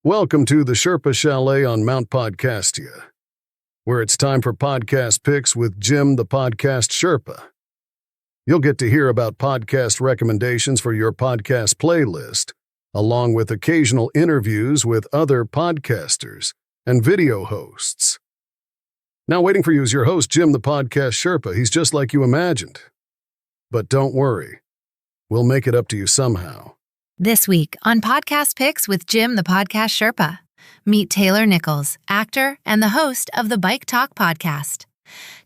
Welcome to the Sherpa Chalet on Mount Podcastia, where it's time for podcast picks with Jim the Podcast Sherpa. You'll get to hear about podcast recommendations for your podcast playlist, along with occasional interviews with other podcasters and video hosts. Now waiting for you is your host, Jim the Podcast Sherpa. He's just like you imagined. But don't worry, we'll make it up to you somehow. This week on Podcast Picks with Jim the Podcast Sherpa, meet Taylor Nichols, actor and the host of the Bike Talk podcast.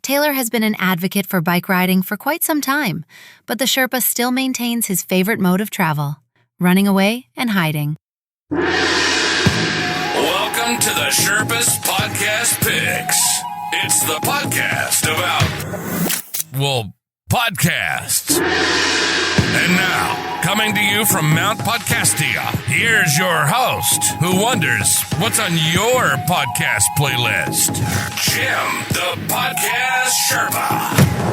Taylor has been an advocate for bike riding for quite some time, but the Sherpa still maintains his favorite mode of travel, running away and hiding. Welcome to the Sherpa's Podcast Picks. It's the podcast about, podcasts. And now, coming to you from Mount Podcastia, here's your host, who wonders what's on your podcast playlist, Jim, the Podcast Sherpa.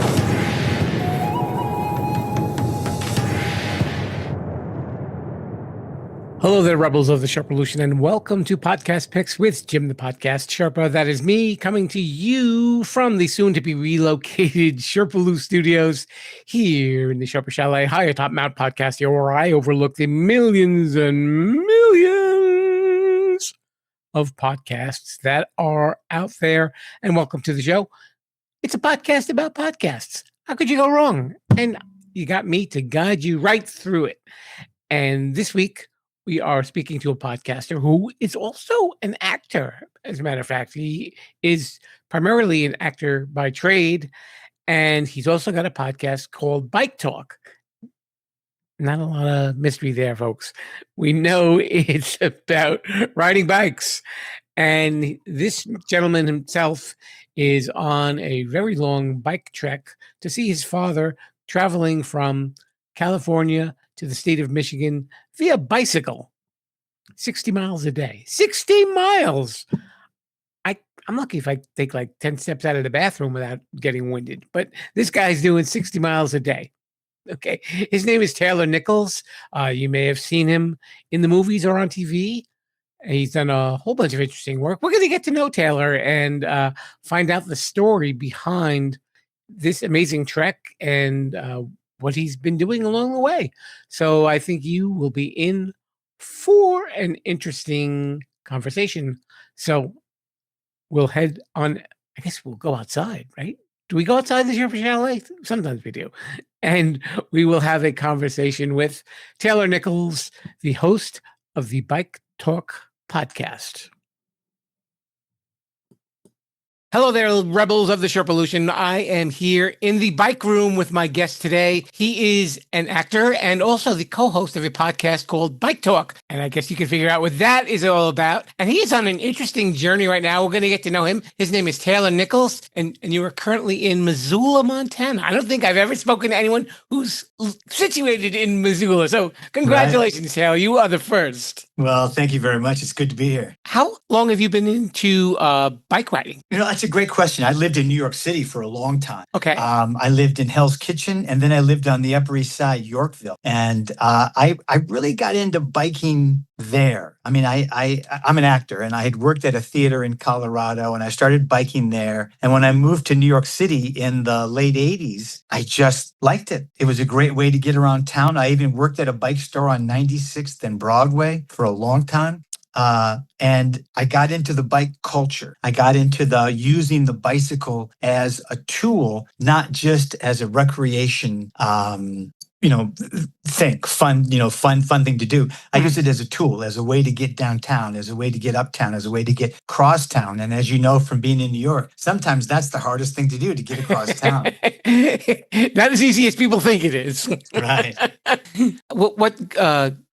Hello there, rebels of the Sherpa-lution, and welcome to Podcast Picks with Jim, the Podcast Sherpa. That is me coming to you from the soon-to-be relocated Sherpa-lu studios here in the Sherpa Chalet, high atop Mount Podcastia, where I overlook the millions and millions of podcasts that are out there. And welcome to the show. It's a podcast about podcasts. How could you go wrong? And you got me to guide you right through it. And this week, we are speaking to a podcaster who is also an actor. As a matter of fact, he is primarily an actor by trade, and he's also got a podcast called Bike Talk. Not a lot of mystery there, folks. We know it's about riding bikes. And this gentleman himself is on a very long bike trek to see his father traveling from California to the state of Michigan via bicycle, 60 miles a day. 60 miles! I'm lucky if I take like 10 steps out of the bathroom without getting winded. But this guy's doing 60 miles a day. Okay. His name is Taylor Nichols. You may have seen him in the movies or on TV. He's done a whole bunch of interesting work. We're going to get to know Taylor and find out the story behind this amazing trek and what he's been doing along the way. So I think you will be in for an interesting conversation. So we'll head on. I guess we'll go outside, right? Do we go outside this year for Chalet? Sometimes we do. And we will have a conversation with Taylor Nichols, the host of the Bike Talk podcast. Hello there, rebels of the Sherpa-lution. I am here in the bike room with my guest today. He is an actor and also the co-host of a podcast called Bike Talk. And I guess you can figure out what that is all about. And he is on an interesting journey right now. We're going to get to know him. His name is Taylor Nichols, and you are currently in Missoula, Montana. I don't think I've ever spoken to anyone who's situated in Missoula. So congratulations, right. Taylor. You are the first. Well, thank you very much. It's good to be here. How long have you been into bike riding? You know, that's a great question. I lived in New York City for a long time. Okay. I lived in Hell's Kitchen, and then I lived on the Upper East Side, Yorkville. And I really got into biking there. I mean, I'm an actor, and I had worked at a theater in Colorado, and I started biking there. And when I moved to New York City in the late 80s, I just liked it. It was a great way to get around town. I even worked at a bike store on 96th and Broadway for a long time. And I got into the bike culture. I got into using the bicycle as a tool, not just as a recreation, fun thing to do. I use it as a tool, as a way to get downtown, as a way to get uptown, as a way to get cross town. And as you know from being in New York, sometimes that's the hardest thing to do, to get across town. Not as easy as people think it is. Right. What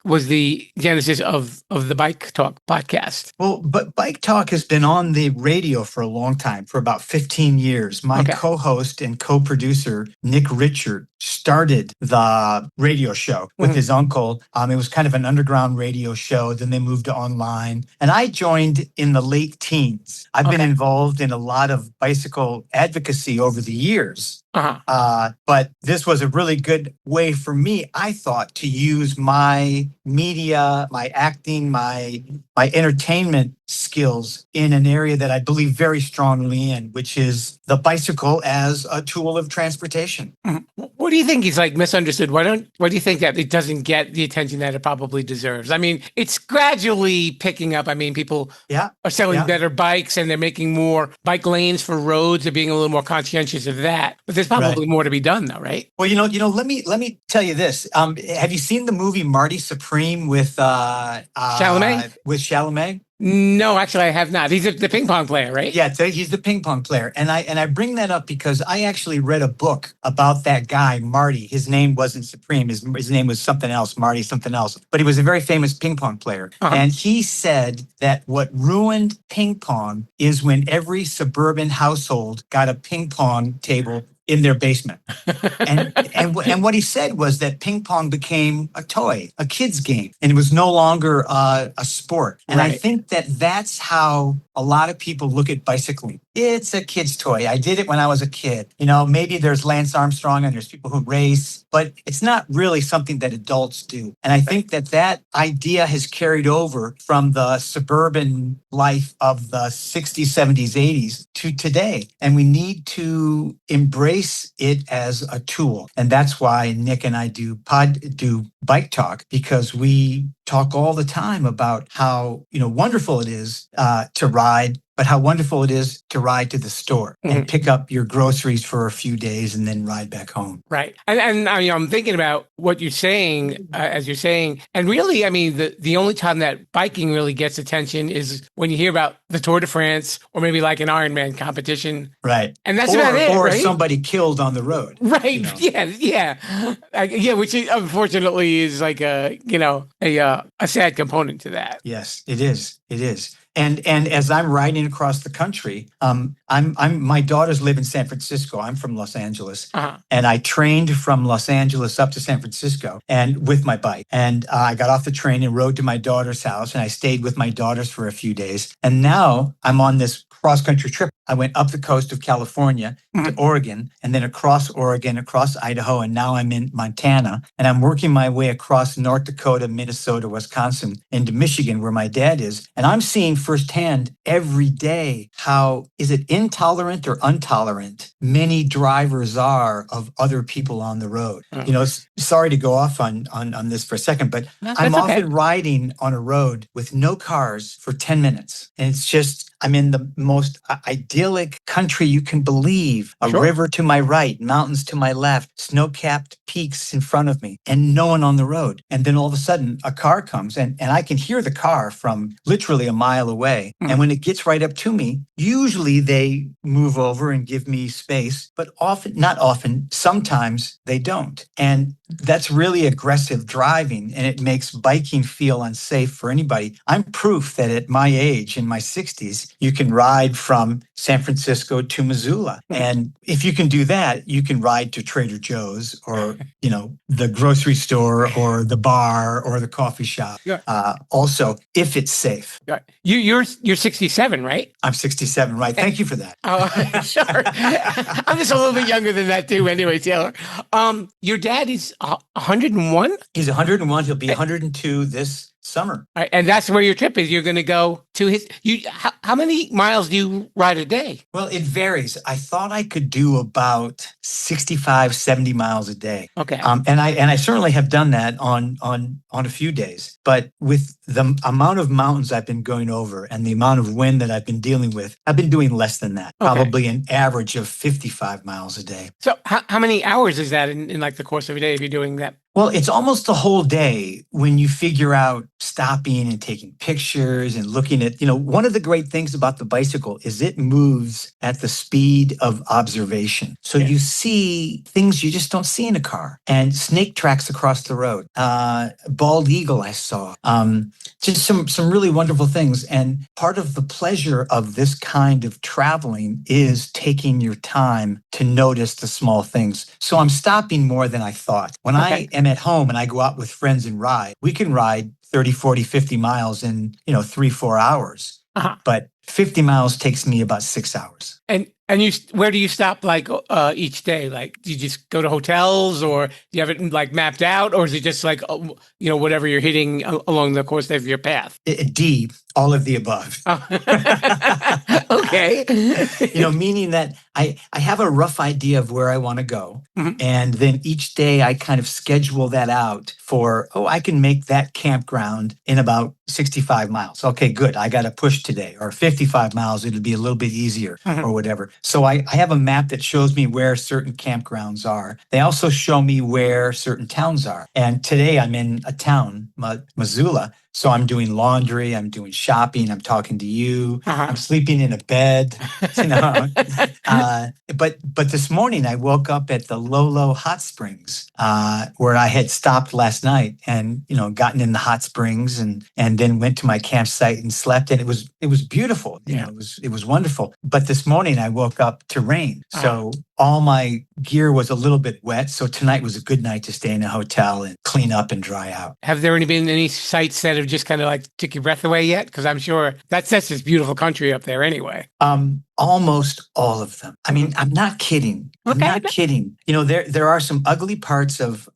was the genesis of the Bike Talk podcast? Well, but Bike Talk has been on the radio for a long time, for about 15 years. My co-host and co-producer, Nick Richard, started the radio show with his uncle. It was kind of an underground radio show. Then they moved to online. And I joined in the late teens. I've been involved in a lot of bicycle advocacy over the years. But this was a really good way for me, I thought, to use my media, my acting, my entertainment skills in an area that I believe very strongly in, which is the bicycle as a tool of transportation. What do you think he's like misunderstood? Why do you think that it doesn't get the attention that it probably deserves? I mean, it's gradually picking up. I mean, people are selling better bikes and they're making more bike lanes for roads. They're being a little more conscientious of that. But there's probably more to be done, though, right? Well, let me tell you this. Have you seen the movie Marty Supreme with Chalamet? With Chalamet? No, actually, I have not. He's the ping pong player, right? Yeah, he's the ping pong player. And I bring that up because I actually read a book about that guy, Marty. His name wasn't Supreme. His name was something else, Marty something else. But he was a very famous ping pong player. And he said that what ruined ping pong is when every suburban household got a ping pong table in their basement. And what he said was that ping pong became a toy, a kid's game, and it was no longer a sport. And I think that that's how a lot of people look at bicycling. It's a kid's toy. I did it when I was a kid. Maybe there's Lance Armstrong and there's people who race, but it's not really something that adults do. And I think that idea has carried over from the suburban life of the 60s, 70s, 80s to today. And we need to embrace it as a tool. And that's why Nick and I do Bike Talk, because we talk all the time about how, wonderful it is to ride, but how wonderful it is to ride to the store and pick up your groceries for a few days and then ride back home. Right. And I'm thinking about what you're saying, as you're saying, and really, I mean, the only time that biking really gets attention is when you hear about the Tour de France or maybe like an Ironman competition. Right. And that's about it, or right? somebody killed on the road. Right. Yeah. Which unfortunately is like a sad component to that. Yes, it is. It is. And as I'm riding across the country, my daughters live in San Francisco. I'm from Los Angeles, and I trained from Los Angeles up to San Francisco and with my bike. And I got off the train and rode to my daughter's house, and I stayed with my daughters for a few days. And now I'm on this cross-country trip. I went up the coast of California to Oregon, and then across Oregon, across Idaho, and now I'm in Montana. And I'm working my way across North Dakota, Minnesota, Wisconsin, into Michigan, where my dad is. And I'm seeing firsthand every day how, is it intolerant or intolerant, many drivers are of other people on the road. Sorry to go off on this for a second, but I'm often riding on a road with no cars for 10 minutes. And it's just, I'm in the most idyllic country you can believe. A river to my right, mountains to my left, snow-capped peaks in front of me, and no one on the road. And then all of a sudden, a car comes, and I can hear the car from literally a mile away. And when it gets right up to me, usually they move over and give me space, but not often, sometimes they don't. And that's really aggressive driving, and it makes biking feel unsafe for anybody. I'm proof that at my age, in my 60s, you can ride from San Francisco to Missoula. And if you can do that, you can ride to Trader Joe's or, the grocery store or the bar or the coffee shop. Also, if it's safe. You're 67, right? I'm 67, right? Thank you for that. Sure. I'm just a little bit younger than that too anyway, Taylor. Your dad is 101? He's 101. He'll be 102 this summer. All right, and that's where your trip is. You're going to go to his. How many miles do you ride a day? Well, it varies. I thought I could do about 65, 70 miles a day. Okay. And I certainly have done that on a few days. But with the amount of mountains I've been going over and the amount of wind that I've been dealing with, I've been doing less than that. Okay. Probably an average of 55 miles a day. So how many hours is that in like the course of a day if you're doing that? Well, it's almost the whole day when you figure out stopping and taking pictures and looking at, one of the great things about the bicycle is it moves at the speed of observation. So you see things you just don't see in a car, and snake tracks across the road, bald eagle I saw, just some really wonderful things. And part of the pleasure of this kind of traveling is taking your time to notice the small things. So I'm stopping more than I thought. When I am at home and I go out with friends and ride, we can ride 30, 40, 50 miles in, 3-4 hours. But 50 miles takes me about 6 hours. And you, where do you stop like each day? Like, do you just go to hotels, or do you have it like mapped out, or is it just like whatever you're hitting along the course of your path? D, all of the above. Okay. Meaning that I have a rough idea of where I want to go. Mhm. And then each day I kind of schedule that out for, I can make that campground in about 65 miles. Okay, good. I got to push today. Or 55 miles, it'll be a little bit easier or whatever. So I have a map that shows me where certain campgrounds are. They also show me where certain towns are. And today I'm in a town, Missoula. So I'm doing laundry, I'm doing shopping, I'm talking to you, I'm sleeping in a bed. But this morning I woke up at the Lolo Hot Springs, where I had stopped last night and gotten in the hot springs and then went to my campsite and slept, and it was beautiful. It was wonderful. But this morning I woke up to rain, so all my gear was a little bit wet. So tonight was a good night to stay in a hotel and clean up and dry out. Have there been any sites that have just kind of like took your breath away yet? Because I'm sure that's this beautiful country up there anyway. Almost all of them. I mean, I'm not kidding. I'm not kidding. There are some ugly parts of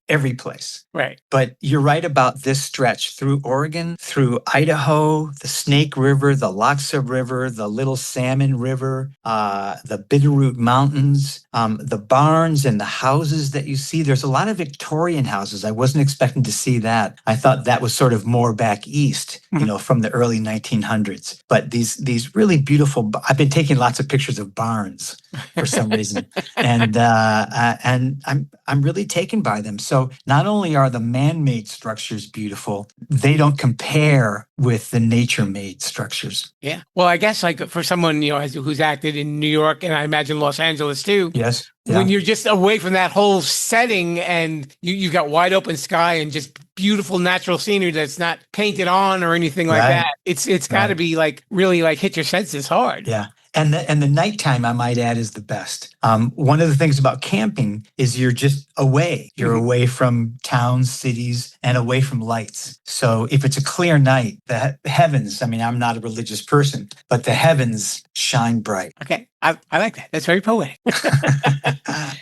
every place. Right. But you're right about this stretch through Oregon, through Idaho, the Snake River, the Loxa River, the Little Salmon River, the Bitterroot Mountains, the barns and the houses that you see. There's a lot of Victorian houses. I wasn't expecting to see that. I thought that was sort of more back east, from the early 1900s. But these really beautiful, I've been taking lots of pictures of barns for some reason. And I'm really taken by them. So not only are the man-made structures beautiful, they don't compare with the nature-made structures. Yeah. Well, I guess like for someone, who's acted in New York and I imagine Los Angeles too. Yes. Yeah. When you're just away from that whole setting and you've got wide open sky and just beautiful natural scenery that's not painted on or anything like that, it's got to be like really like hit your senses hard. Yeah. And the nighttime, I might add, is the best. One of the things about camping is you're just away. You're away from towns, cities, and away from lights. So if it's a clear night, the heavens, I'm not a religious person, but the heavens shine bright. Okay. I like that. That's very poetic.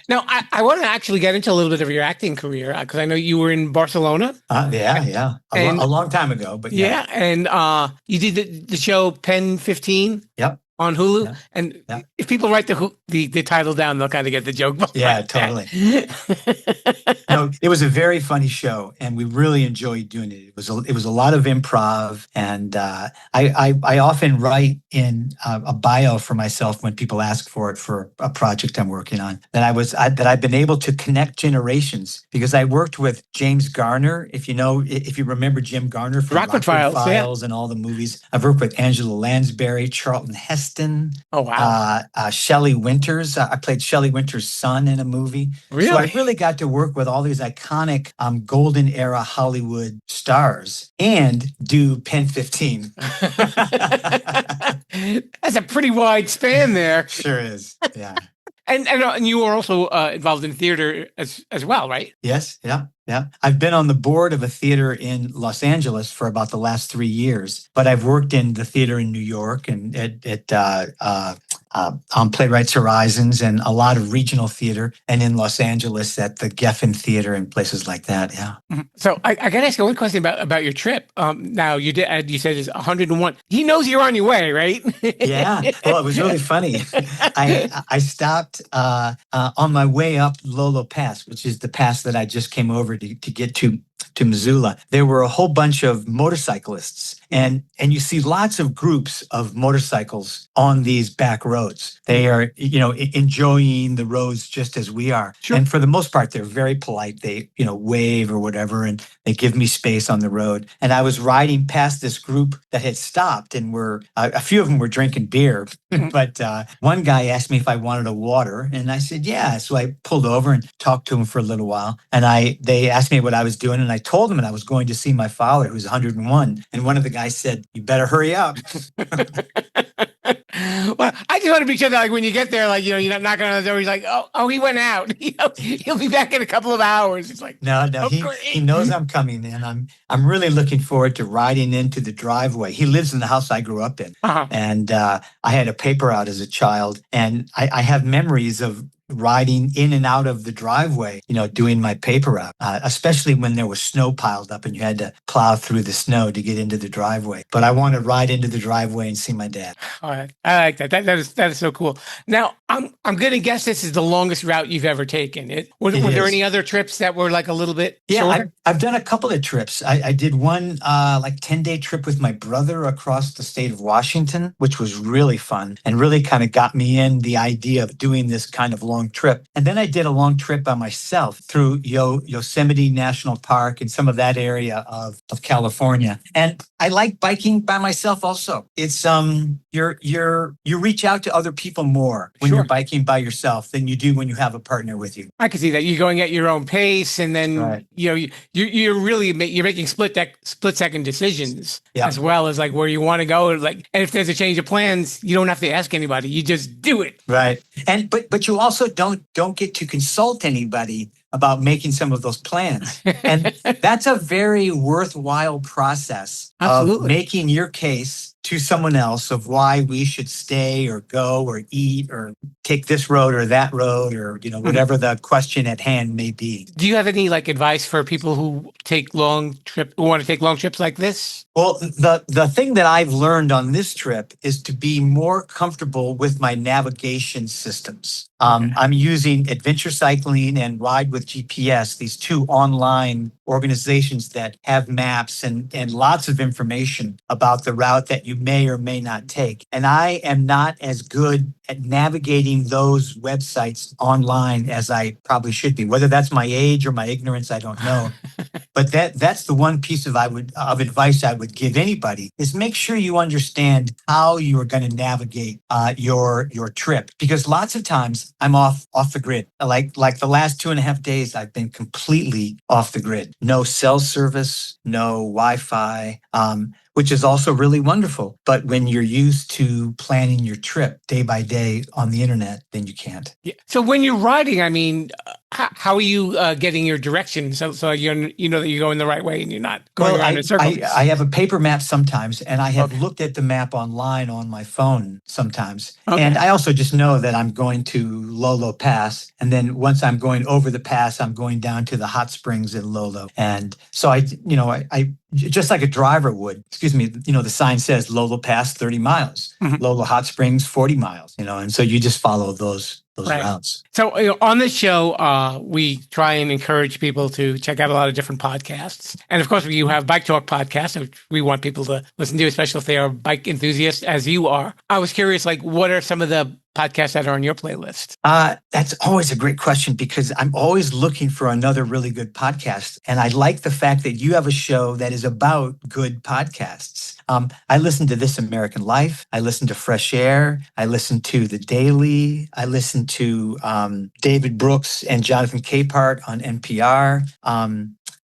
Now, I want to actually get into a little bit of your acting career because I know you were in Barcelona. Yeah. A long time ago, but yeah. And you did the show Pen 15. Yep. On Hulu, and if people write the title down, they'll kind of get the joke. Yeah, totally. No, it was a very funny show, and we really enjoyed doing it. It was a lot of improv, and I often write in a bio for myself when people ask for it for a project I'm working on. That I've been able to connect generations because I worked with James Garner. If you remember Jim Garner from Rockford Files and all the movies. I've worked with Angela Lansbury, Charlton Heston. Oh, wow. Shelley Winters. I played Shelley Winters' son in a movie. Really? So I really got to work with all these iconic golden era Hollywood stars and do Pen 15. That's a pretty wide span there. Sure is. Yeah. And you were also involved in theater as well, right? Yes. Yeah. I've been on the board of a theater in Los Angeles for about the last 3 years, but I've worked in the theater in New York and on Playwrights Horizons and a lot of regional theater, and in Los Angeles at the Geffen Theater and places like that. Yeah. Mm-hmm. So I got to ask you one question about your trip. Now you said it's 101. He knows you're on your way, right? Yeah. Well, it was really funny. I stopped on my way up Lolo Pass, which is the pass that I just came over to get to Missoula. There were a whole bunch of motorcyclists, and you see lots of groups of motorcycles on these back roads. They are, enjoying the roads just as we are. Sure. And for the most part, they're very polite. They, wave or whatever, and they give me space on the road. And I was riding past this group that had stopped, and a few of them were drinking beer. But one guy asked me if I wanted a water, and I said, yeah. So I pulled over and talked to him for a little while. And they asked me what I was doing, and I told them that I was going to see my father, who's 101. And one of the guys said, "You better hurry up." Well, I just want to be sure that, like, when you get there, like, you're not knocking on the door. He's like, oh, he went out. He'll be back in a couple of hours. It's like, No, he knows I'm coming, and I'm really looking forward to riding into the driveway. He lives in the house I grew up in, and I had a paper out as a child, and I have memories of riding in and out of the driveway, doing my paper route, especially when there was snow piled up and you had to plow through the snow to get into the driveway. But I want to ride into the driveway and see my dad. All right. I like that. That is so cool. Now, I'm going to guess this is the longest route you've ever taken. Were there any other trips that were like a little bit shorter? I've done a couple of trips. I did one like 10-day trip with my brother across the state of Washington, which was really fun and really kind of got me in the idea of doing this kind of long trip. And then I did a long trip by myself through Yosemite National Park and some of that area of California. And I like biking by myself also. It's you reach out to other people more when you're biking by yourself than you do when you have a partner with you. I can see that. You're going at your own pace, and then you're really making split second decisions as well as like where you want to go. Like, and if there's a change of plans, you don't have to ask anybody. You just do it. Right. And but you also don't get to consult anybody about making some of those plans. And that's a very worthwhile process of making your case to someone else of why we should stay or go or eat or take this road or that road or, whatever the question at hand may be. Do you have any like advice for people who want to take long trips like this? Well, the thing that I've learned on this trip is to be more comfortable with my navigation systems. I'm using Adventure Cycling and Ride with GPS, these two online organizations that have maps and lots of information about the route that you may or may not take. And I am not as good at navigating those websites online as I probably should be. Whether that's my age or my ignorance, I don't know. But that's the one piece of advice I would give anybody is make sure you understand how you are going to navigate your trip, because lots of times I'm off the grid. Like the last 2.5 days, I've been completely off the grid. No cell service, no Wi-Fi, which is also really wonderful. But when you're used to planning your trip day by day on the internet, then you can't. Yeah. So when you're riding, I mean, how are you getting your direction? So you know that you're going the right way and you're not going around in circles. I have a paper map sometimes, and I have looked at the map online on my phone sometimes. Okay. And I also just know that I'm going to Lolo Pass. And then once I'm going over the pass, I'm going down to the hot springs in Lolo. And so I just like a driver would, the sign says Lolo Pass 30 miles, Lolo Hot Springs 40 miles, and so you just follow those routes. So on this show, we try and encourage people to check out a lot of different podcasts. And of course, you have Bike Talk podcasts, which we want people to listen to, especially if they are bike enthusiasts as you are. I was curious, like, what are some of the podcasts that are on your playlist? That's always a great question, because I'm always looking for another really good podcast. And I like the fact that you have a show that is about good podcasts. I listen to This American Life. I listen to Fresh Air. I listen to The Daily. I listen to David Brooks and Jonathan Capehart on NPR.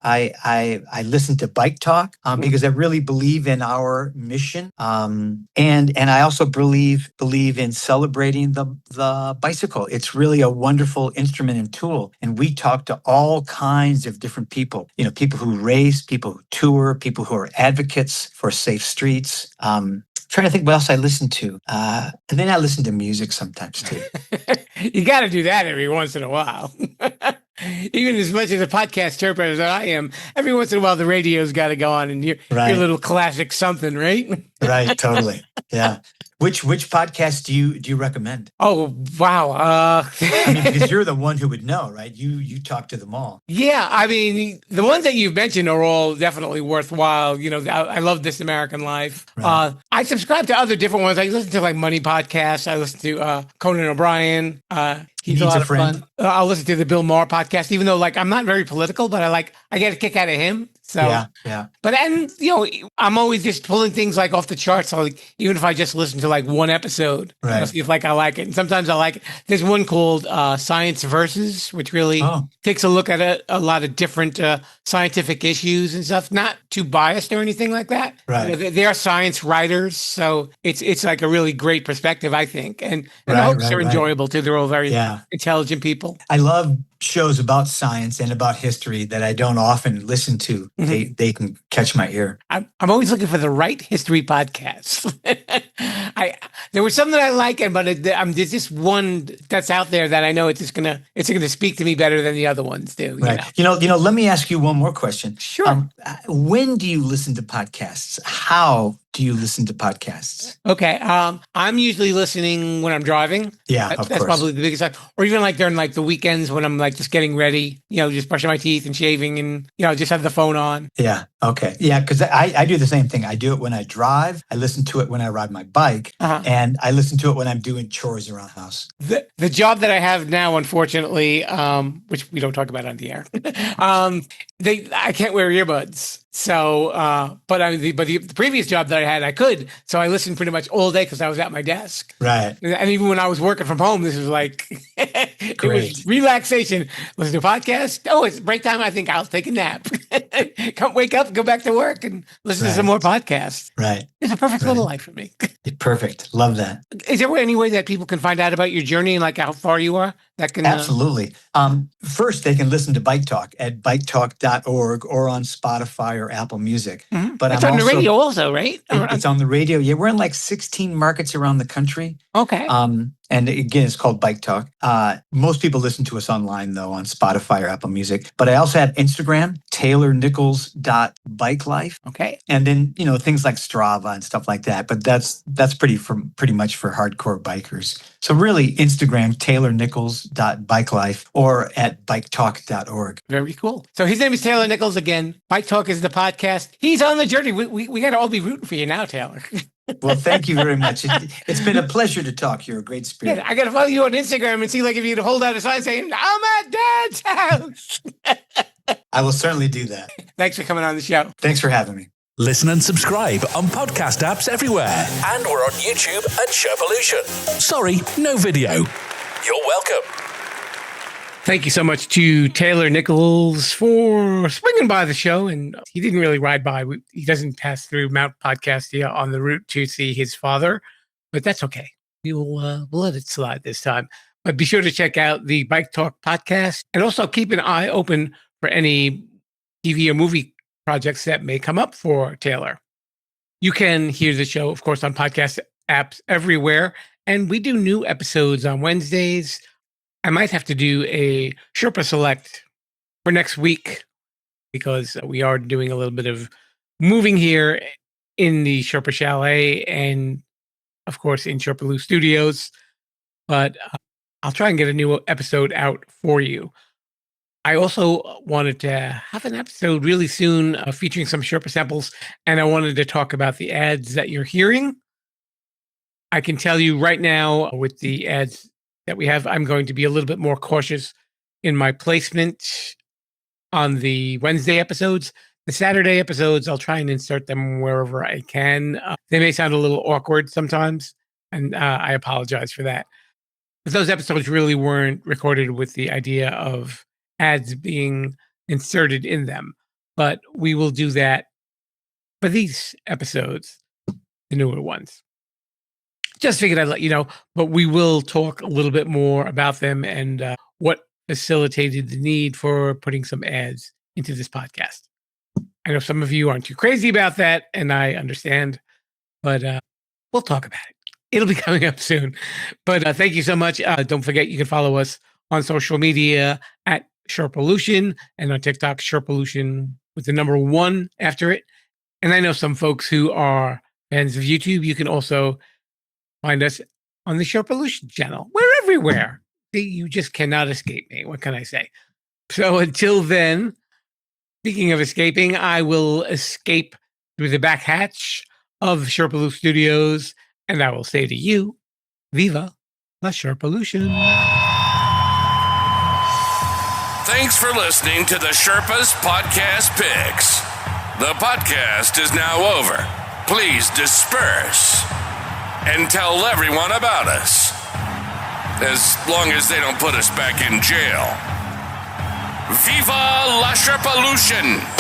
I listen to Bike Talk because I really believe in our mission, and I also believe in celebrating the bicycle. It's really a wonderful instrument and tool, and we talk to all kinds of different people. People who race, people who tour, people who are advocates for safe streets. Trying to think what else I listen to, and then I listen to music sometimes too. You got to do that every once in a while. Even as much as a podcast Sherpa as I am, every once in a while the radio's got to go on and your little classic something, right? Right, totally. Yeah. Which podcast do you recommend? Oh, wow. Because you're the one who would know, right? You talk to them all. Yeah, I mean, the ones that you've mentioned are all definitely worthwhile. I love This American Life. Right. I subscribe to other different ones. I listen to like Money Podcasts. I listen to Conan O'Brien. He's a lot of fun. I'll listen to the Bill Maher podcast, even though I'm not very political, but I get a kick out of him. So yeah. But I'm always just pulling things off the charts. So even if I just listen to one episode, Right. I'll see if I like it. And sometimes I like it. There's one called Science Versus, which really takes a look at a lot of different scientific issues and stuff. Not too biased or anything like that. Right. They are science writers, so it's a really great perspective, I think. And the hosts are enjoyable too. They're all very intelligent people. I love shows about science and about history that I don't often listen to. Mm-hmm. They can catch my ear. I'm always looking for the right history podcasts. There was some that I like, but there's just one that's out there that I know it's gonna speak to me better than the other ones do. Right. You know. Let me ask you one more question. Sure. When do you listen to podcasts? How do you listen to podcasts? Okay. I'm usually listening when I'm driving. Yeah, that's course. Probably the biggest time. Or even during the weekends when I'm just getting ready, just brushing my teeth and shaving and, just have the phone on. Yeah. Okay. Yeah. Because I do the same thing. I do it when I drive. I listen to it when I ride my bike. And I listen to it when I'm doing chores around the house. The job that I have now, unfortunately, which we don't talk about on the air, I can't wear earbuds. So, but the previous job that I had, I could. So I listened pretty much all day because I was at my desk. Right. And even when I was working from home, this was it was relaxation. Listen to a podcast. Oh, it's break time. I think I'll take a nap. Come wake up, go back to work and listen to some more podcasts. Right. It's a perfect little life for me. Perfect. Love that. Is there any way that people can find out about your journey and how far you are? That can Absolutely. First, they can listen to Bike Talk at biketalk.org or on Spotify or Apple Music. Mm-hmm. But it's on the radio also, right? It's on the radio. Yeah, we're in 16 markets around the country. Okay. And again, it's called Bike Talk. Most people listen to us online, though, on Spotify or Apple Music. But I also have Instagram, taylornichols.bikelife. Okay. And then, things like Strava and stuff like that. But that's pretty much for hardcore bikers. So really, Instagram, taylornichols.bikelife or at biketalk.org. Very cool. So his name is Taylor Nichols again. Bike Talk is the podcast. He's on the journey. We got to all be rooting for you now, Taylor. Well, thank you very much. It's been a pleasure to talk. You're a great spirit. Yeah, I got to follow you on Instagram and see if you'd hold out a sign saying, I'm at Dad's house. I will certainly do that. Thanks for coming on the show. Thanks for having me. Listen and subscribe on podcast apps everywhere. And we're on YouTube at Sherpa-lution. Sorry, no video. You're welcome. Thank you so much to Taylor Nichols for swinging by the show. And he didn't really ride by. He doesn't pass through Mount Podcastia on the route to see his father, but that's okay. We'll let it slide this time. But be sure to check out the Bike Talk podcast and also keep an eye open for any TV or movie projects that may come up for Taylor. You can hear the show, of course, on podcast apps everywhere. And we do new episodes on Wednesdays. I might have to do a Sherpa Select for next week because we are doing a little bit of moving here in the Sherpa Chalet and, of course, in Sherpa-lu Studios. But I'll try and get a new episode out for you. I also wanted to have an episode really soon featuring some Sherpa samples, and I wanted to talk about the ads that you're hearing. I can tell you right now with the ads that we have, I'm going to be a little bit more cautious in my placement on the Wednesday episodes. The Saturday episodes, I'll try and insert them wherever I can. They may sound a little awkward sometimes, and I apologize for that. But those episodes really weren't recorded with the idea of ads being inserted in them. But we will do that for these episodes, the newer ones. Just figured I'd let you know, but we will talk a little bit more about them and what facilitated the need for putting some ads into this podcast. I know some of you aren't too crazy about that, and I understand, but we'll talk about it. It'll be coming up soon. But thank you so much. Don't forget, you can follow us on social media at Sherpa-lution and on TikTok, Sherpa-lution with the number 1 after it. And I know some folks who are fans of YouTube. You can also find us on the Sherpa-lution channel. We're everywhere. You just cannot escape me. What can I say? So until then, speaking of escaping, I will escape through the back hatch of Sherpa-lu Studios, and I will say to you, Viva la Sherpa-lution. Thanks for listening to the Sherpa's Podcast Picks. The podcast is now over. Please disperse and tell everyone about us. As long as they don't put us back in jail. Viva la Sherpa-lution!